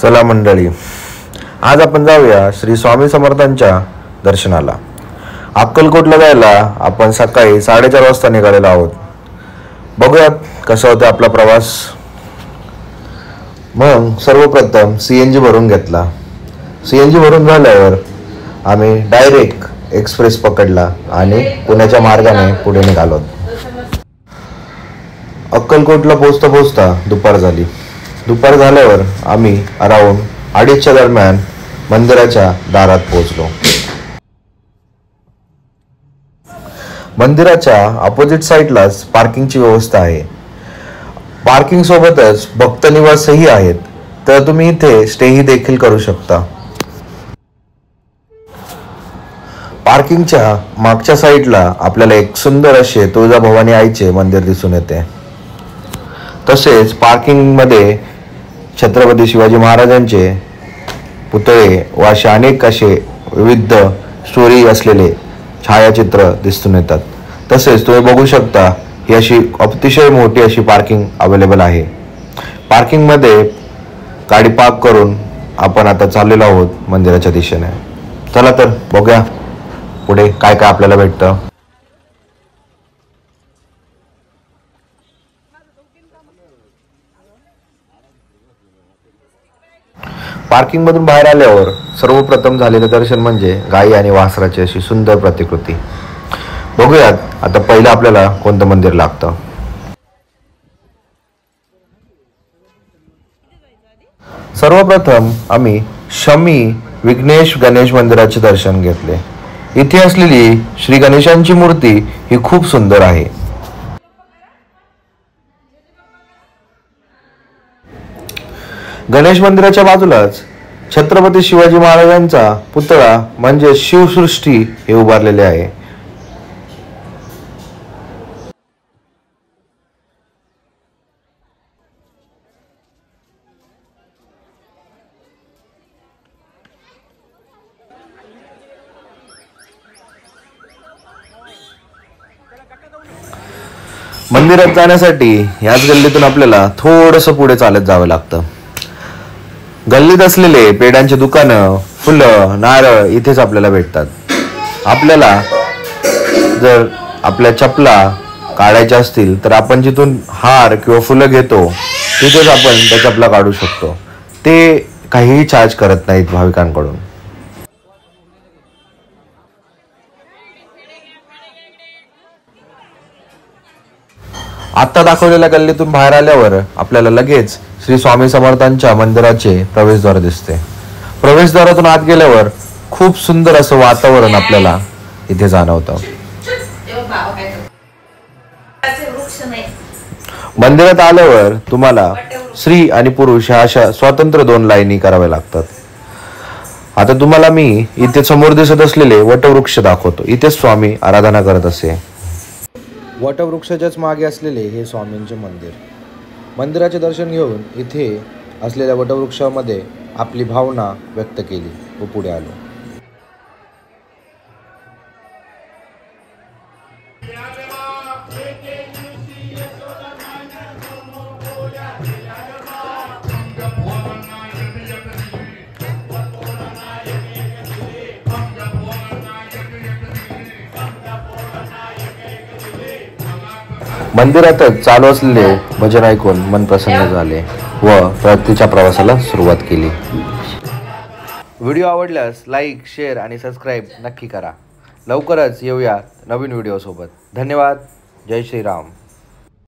चला मंडळी, आज आपण जाऊया श्री स्वामी समर्थांच्या दर्शनाला। अक्कलकोटला जायला आपण सकाळी 4:30 वाजता निघालेलो आहोत। बघूयात कसा होता आपला प्रवास। मग सर्वप्रथम सीएनजी भरून घेतला। सीएनजी भरून झाल्यावर आम्ही डायरेक्ट एक्सप्रेस पकडला आणि पुण्याच्या मार्गाने पुढे निघालो। अक्कलकोटला पोहोचता दुपार झाली। दुपार झाल्यावर आम्ही अराउंड 2:30च्या दरम्यान मंदिराच्या दारात पोहोचलो। मंदिराच्या अपोजिट साइडलाच पार्किंगची व्यवस्था आहे। पार्किंग सोबतच भक्त निवासही आहेत, तर तुम्ही इथे स्टेही देखील करू शकता। पार्किंगच्या मागच्या साइडला आपल्याला एक सुंदर असे तुळजाभवानी आईचे मंदिर दिसून येते। तसेच पार्किंग मध्ये छत्रपती शिवाजी महाराजांचे पुतळे व अनेक असे विविध स्टोरी असलेले छायाचित्र दिसून येतात। तसेच तुम्ही बघू शकता ही अशी अतिशय मोठी अशी पार्किंग अवेलेबल आहे। पार्किंग मध्ये गाडी पार्क करून आपण आता चाललेलो आहोत मंदिराच्या दिशेने। चला तर बघूया पुढे काय काय आपल्याला भेटतं। पार्किंग मधून बाहेर आल्यावर सर्वप्रथम झालेले दर्शन म्हणजे गाई आणि वासराची अशी सुंदर प्रतिकृती। बघूयात आता पहिलं आपल्याला कोणतं मंदिर लागतं। सर्वप्रथम आम्ही शमी विघ्नेश गणेश मंदिराचे दर्शन घेतले। इथे असलेली श्री गणेशांची मूर्ती ही खूप सुंदर आहे। गणेश मंदिराच्या बाजूलाच छत्रपती शिवाजी महाराजांचा पुतळा म्हणजे शिवसृष्टी हे उभारलेले आहे। मंदिरात जाण्यासाठी याच गल्लीतून आपल्याला थोडंसं पुढे चालत जावं लागतं। गल्लीत असलेले पेड्यांचे दुकानं, फुलं, नारळ इथेच आपल्याला भेटतात। आपल्याला जर आपल्या चपला काढायच्या असतील तर आपण जिथून हार किंवा फुलं घेतो तिथेच आपण त्या चपला काढू शकतो। ते काहीही चार्ज करत नाहीत भाविकांकडून। आता दाखवलेल्या गल्लीतून बाहेर आल्यावर आपल्याला लगेच श्री स्वामी समर्थांच्या मंदिराचे प्रवेशद्वार दिसते। प्रवेशद्वारातून आत गेल्यावर खूप सुंदर असं वातावरण आपल्याला इथे जाणवतं। मंदिरात आल्यावर तुम्हाला स्त्री आणि पुरुष ह्या अशा स्वतंत्र 2 लाईनी कराव्या लागतात। आता तुम्हाला मी इथे समोर दिसत असलेले वटवृक्ष दाखवतो। इथे स्वामी आराधना करत असे। वटवृक्षाच्याच मागे असलेले हे स्वामींचे मंदिर। मंदिराचे दर्शन घेऊन इथे असलेल्या वटवृक्षामध्ये आपली भावना व्यक्त केली व पुढे आलो। मंदिरातच चालू असलेले भजन ऐकून मन प्रसन्न झाले व परतीच्या प्रवासाला सुरुवात केली। व्हिडिओ आवडल्यास लाईक, शेअर आणि सबस्क्राईब नक्की करा। लवकरच येऊया नवीन व्हिडिओ सोबत। धन्यवाद। जय श्रीराम।